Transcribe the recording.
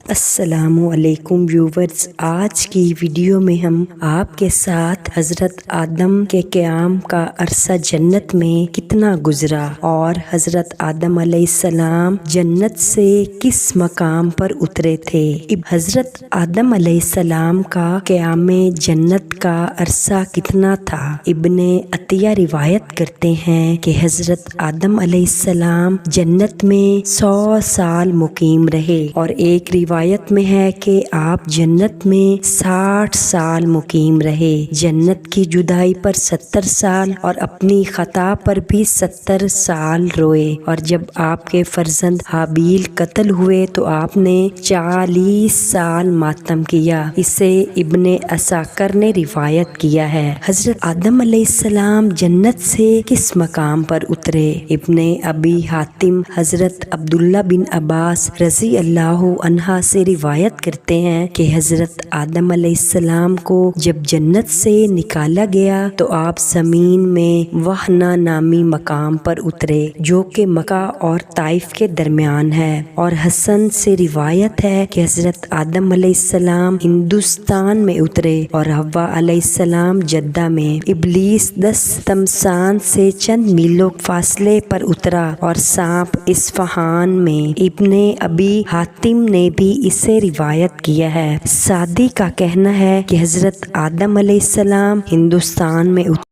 السلام علیکم ویورز، آج کی ویڈیو میں ہم آپ کے ساتھ حضرت آدم کے قیام کا عرصہ جنت میں کتنا گزرا اور حضرت آدم علیہ السلام جنت سے کس مقام پر اترے تھے۔ حضرت آدم علیہ السلام کا قیام جنت کا عرصہ کتنا تھا؟ ابن عطیہ روایت کرتے ہیں کہ حضرت آدم علیہ السلام جنت میں 100 سال مقیم رہے، اور ایک روایت میں ہے کہ آپ جنت میں 60 سال مقیم رہے۔ جنت کی جدائی پر 70 سال اور اپنی خطا پر بھی 70 سال روئے، اور جب آپ کے فرزند حابیل قتل ہوئے تو آپ نے 40 سال ماتم کیا۔ اسے ابن عساکر نے روایت کیا ہے۔ حضرت آدم علیہ السلام جنت سے کس مقام پر اترے؟ ابن ابی حاتم حضرت عبداللہ بن عباس رضی اللہ عنہ سے روایت کرتے ہیں کہ حضرت آدم علیہ السلام کو جب جنت سے نکالا گیا تو آپ زمین میں وہنا نامی مقام پر اترے، جو کہ مکہ اور طائف کے درمیان ہے۔ اور حسن سے روایت ہے کہ حضرت آدم علیہ السلام ہندوستان میں اترے اور حوا علیہ السلام جدہ میں۔ ابلیس 10 تمسان سے چند میلوں فاصلے پر اترا اور سانپ اصفہان میں۔ ابن ابی حاتم نے بھی اسے روایت کیا ہے۔ سعدی کا کہنا ہے کہ حضرت آدم علیہ السلام ہندوستان میں اترے